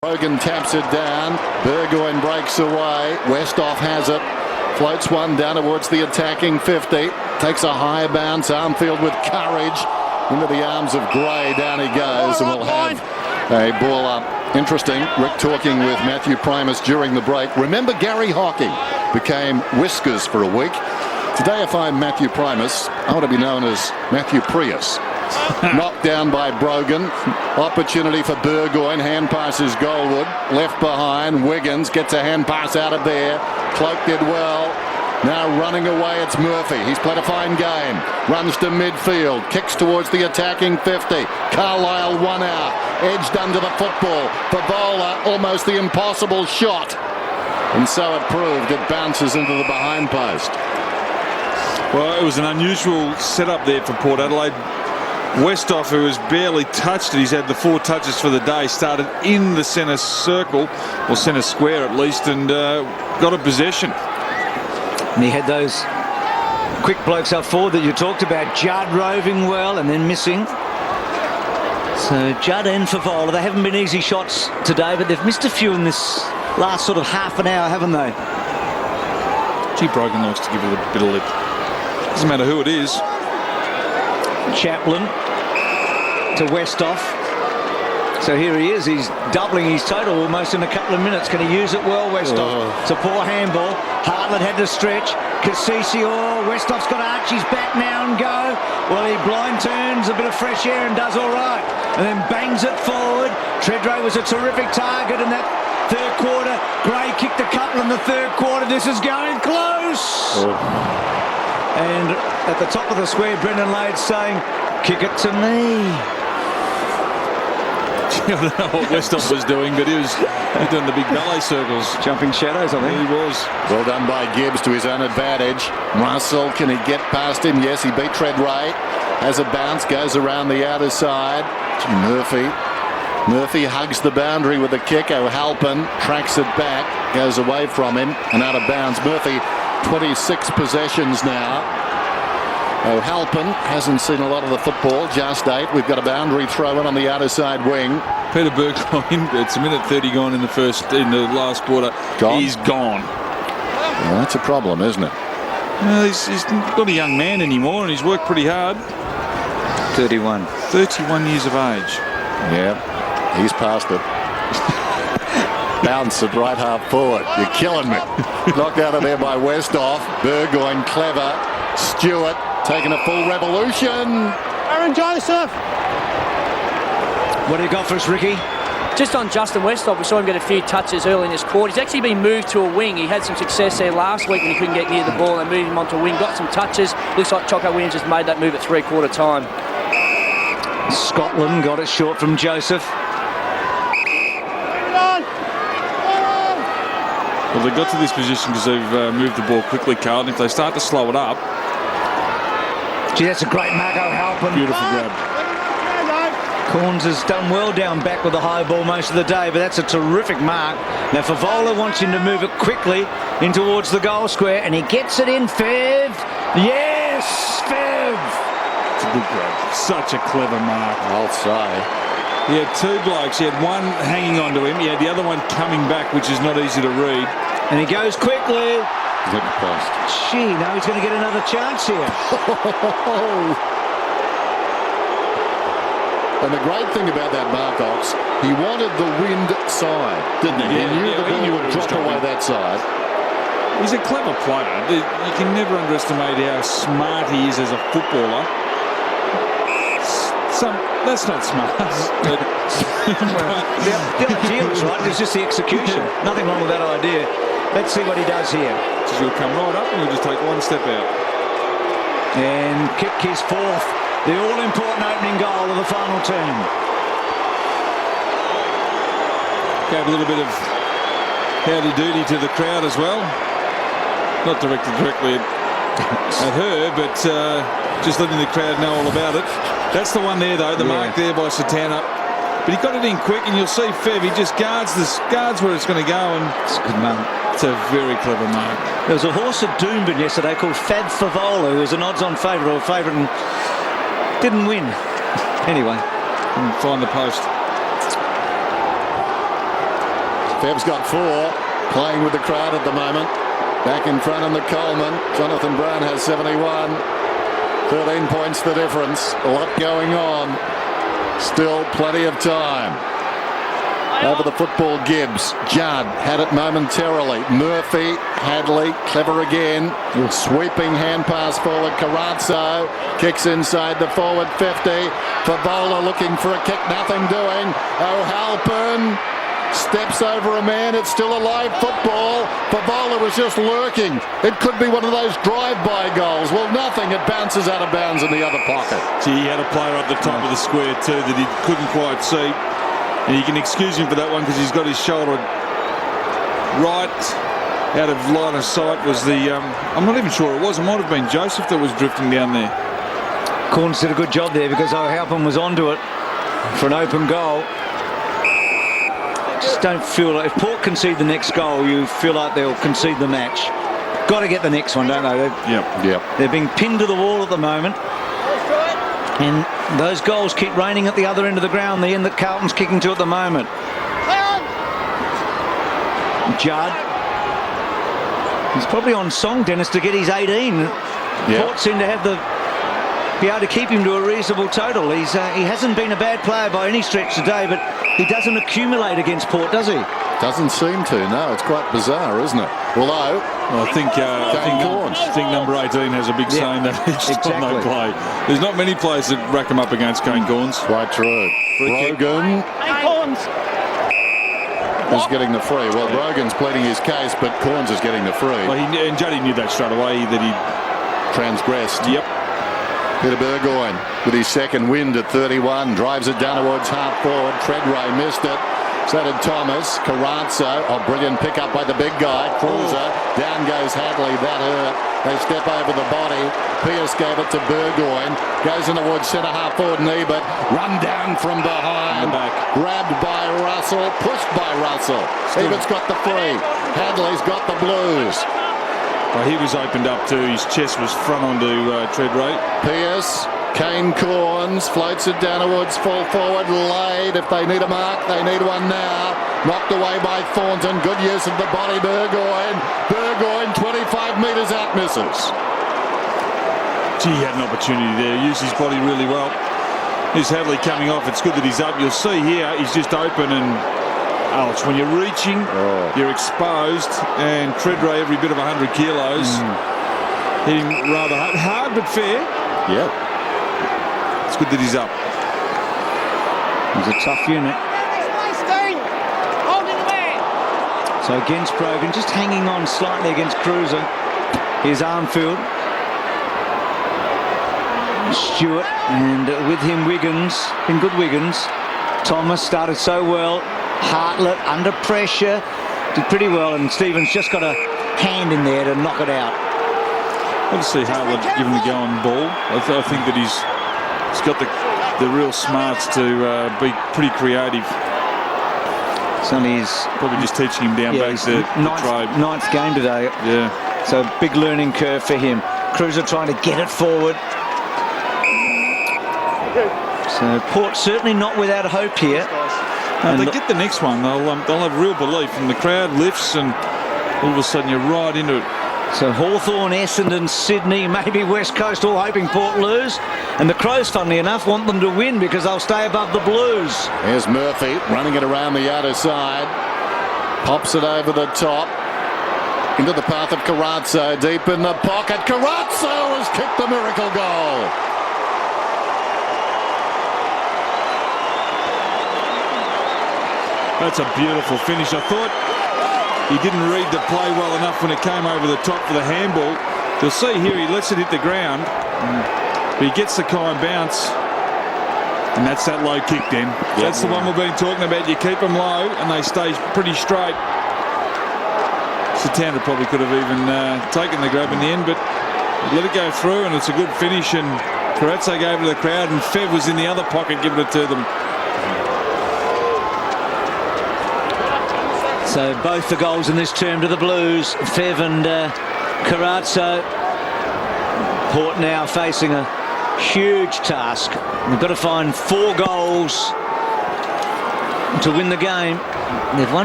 Brogan taps it down. Burgoyne breaks away. Westhoff has it. Floats one down towards the attacking 50. Takes a high bounce. Armfield with courage. Into the arms of Gray. Down he goes. And we'll have a ball up. Interesting. Rick talking with Matthew Primus during the break. Remember Gary Hocking became Whiskers for a week. Today I find Matthew Primus. I want to be known as Matthew Prius. Knocked down by Brogan. Opportunity for Burgoyne. Hand passes Goldwood. Left behind. Wiggins gets a hand pass out of there. Cloak did well. Now running away, it's Murphy. He's played a fine game. Runs to midfield. Kicks towards the attacking 50. Carlisle one out. Edged under the football. Favola, almost the impossible shot. And so it proved. It bounces into the behind post. Well, it was an unusual setup there for Port Adelaide. Westhoff, who has barely touched it, he's had the 4 touches for the day, started in the centre circle, or centre square at least, and got a possession. And he had those quick blokes up forward that you talked about. Judd roving well and then missing. So Judd and Favola, they haven't been easy shots today, but they've missed a few in this last sort of half an hour, haven't they? Gee, Brogan likes to give it a bit of lip. Doesn't matter who it is. Chaplin to Westhoff. So here he is. He's doubling his total almost in a couple of minutes. Can he use it well, Westhoff? It's a poor handball. Hartlett had to stretch. Cassisi, Westhoff's got Archie's back now and go. Well, he blind turns a bit of fresh air and does all right. And then bangs it forward. Tredrea was a terrific target in that third quarter. Gray kicked a couple in the third quarter. This is going close. And at the top of the square, Brendan Lade's saying, kick it to me. I don't know what Westhoff was doing, but he was doing the big ballet circles. Jumping shadows, I think. He was. Well done by Gibbs to his own advantage. Russell, can he get past him? Yes, he beat Tredrea. Has a bounce, goes around the outer side. Murphy hugs the boundary with a kick. O'Halpin tracks it back, goes away from him and out of bounds. Murphy, 26 possessions now. O'Halpin hasn't seen a lot of the football, just 8. We've got a boundary throw in on the outer side wing. Peter Burgoyne, it's a minute 30 gone in the last quarter. Gone? He's gone. Well, that's a problem, isn't it? Well, he's not a young man anymore, and he's worked pretty hard. 31 years of age. Yeah, he's past it. Bounce at right half forward. You're killing me. Knocked out of there by Westhoff. Burgoyne clever. Stewart taking a full revolution. Aaron Joseph. What do you got for us, Ricky? Just on Justin Westhoff, we saw him get a few touches early in this quarter. He's actually been moved to a wing. He had some success there last week when he couldn't get near the ball. They moved him onto a wing, got some touches. Looks like Choco Williams just made that move at 3/4 time. Scotland got it short from Joseph. Well, they got to this position because they've moved the ball quickly, Carlton. If they start to slow it up. Gee, that's a great mark, O'Halpin. Beautiful grab. Corns has done well down back with the high ball most of the day, but that's a terrific mark. Now, Favola wants him to move it quickly in towards the goal square, and he gets it in, Fev. Yes, Fev. It's a good grab. Such a clever mark. I'll say. He had 2 blokes. He had one hanging onto him. He had the other one coming back, which is not easy to read. And he goes quickly. Good post. Gee, now he's going to get another chance here. And the great thing about that mark, Ox, he wanted the wind side, didn't he? Yeah, he knew the ball he would drop away that side. He's a clever player. You can never underestimate how smart he is as a footballer. That's not smart. The idea was right. It's just the execution. Nothing wrong with that idea. Let's see what he does here. So he'll come right up and he'll just take one step out. And kick his 4th. The all-important opening goal of the final term. Gave a little bit of howdy-doody to the crowd as well. Not directed directly at her, but just letting the crowd know all about it. That's the one there, though, the mark there by Satana. But he got it in quick, and you'll see Fev, he just guards where it's going to go. And it's a good mark. It's a very clever mark. There was a horse at Doomben yesterday called Fab Favola, who was an odds-on favourite and didn't win. Anyway. Couldn't find the post. Fev's got 4, playing with the crowd at the moment. Back in front in the Coleman. Jonathan Brown has 71. 13 points the difference. A lot going on. Still plenty of time. Over the football, Gibbs. Judd had it momentarily. Murphy, Hadley, clever again. Sweeping hand pass forward. Carrazzo kicks inside the forward 50. Favola looking for a kick, nothing doing. O'Halpern steps over a man. It's still a live football. Favola was just lurking. It could be one of those drive-by goals. Well, nothing. It bounces out of bounds in the other pocket. Gee, he had a player at the top of the square too that he couldn't quite see. And you can excuse him for that one because he's got his shoulder right out of line of sight. Was the I'm not even sure it was. It might have been Joseph that was drifting down there. Corns did a good job there because O'Halpern was onto it for an open goal. Just don't feel like if Port concede the next goal, you feel like they'll concede the match. Got to get the next one, don't they? Yep. They're being pinned to the wall at the moment. And those goals keep raining at the other end of the ground, the end that Carlton's kicking to at the moment. Judd. He's probably on song, Dennis, to get his 18. Yep. Port seem to have be able to keep him to a reasonable total. He hasn't been a bad player by any stretch today, but he doesn't accumulate against Port, does he? Doesn't seem to, no. It's quite bizarre, isn't it? Although, I think number 18 has a big say in that each time they play. There's not many players that rack him up against Kane Corns. quite true. Brogan is getting the free. Well, Brogan's pleading his case, but Corns is getting the free. Well, and Juddy knew that straight away that he Transgressed. Yep. Peter Burgoyne with his second wind at 31. Drives it down towards half forward. Treadway missed it. So did Thomas. Carrazzo. Oh, brilliant pick up by the big guy. Cruiser. Down goes Hadley. That hurt. They step over the body. Pearce gave it to Burgoyne. Goes in towards centre half forward. Ebert. Run down from behind. Back. Grabbed by Russell. Pushed by Russell. Ebert's got the free. Hadley's got the blues. Well, he was opened up too. His chest was front onto Treadway. Pearce, Kane Corns floats it down towards full forward. Laid. If they need a mark, they need one now. Knocked away by Thornton. Good use of the body. Burgoyne 25 metres out, misses. Gee, he had an opportunity there. Used his body really well. Here's Hadley coming off. It's good that he's up. You'll see here he's just open and. Ouch, when you're reaching, you're exposed, and Treadway every bit of 100 kilos. Hitting rather hard but fair. Yeah. It's good that he's up. He's a tough unit. So against Brogan, just hanging on slightly against Cruiser. Here's Armfield. Stewart, and with him Wiggins, been good Wiggins. Thomas started so well. Hartlett under pressure, did pretty well, and Stevens just got a hand in there to knock it out. Good to see Hartlett giving the going ball. I think that he's got the real smarts to be pretty creative. Sonny's probably just teaching him down back to ninth game today. Yeah. So big learning curve for him. Cruiser trying to get it forward. So Port certainly not without hope here. No, if they get the next one, they'll have real belief, and the crowd lifts, and all of a sudden you're right into it. So Hawthorn, Essendon, Sydney, maybe West Coast all hoping Port lose, and the Crows, funnily enough, want them to win because they'll stay above the Blues. Here's Murphy running it around the outer side, pops it over the top into the path of Carrazzo, deep in the pocket. Carrazzo has kicked the miracle goal. That's a beautiful finish. I thought he didn't read the play well enough when it came over the top for the handball. You'll see here he lets it hit the ground. But he gets the kind bounce. And that's that low kick then. Yep. That's the one we've been talking about. You keep them low and they stay pretty straight. Satanda probably could have even taken the grab in the end, but let it go through, and it's a good finish. And Carrazzo gave it to the crowd, and Fev was in the other pocket giving it to them. So both the goals in this term to the Blues, Fev and Carrazzo. Port now facing a huge task. They've got to find 4 goals to win the game. They've won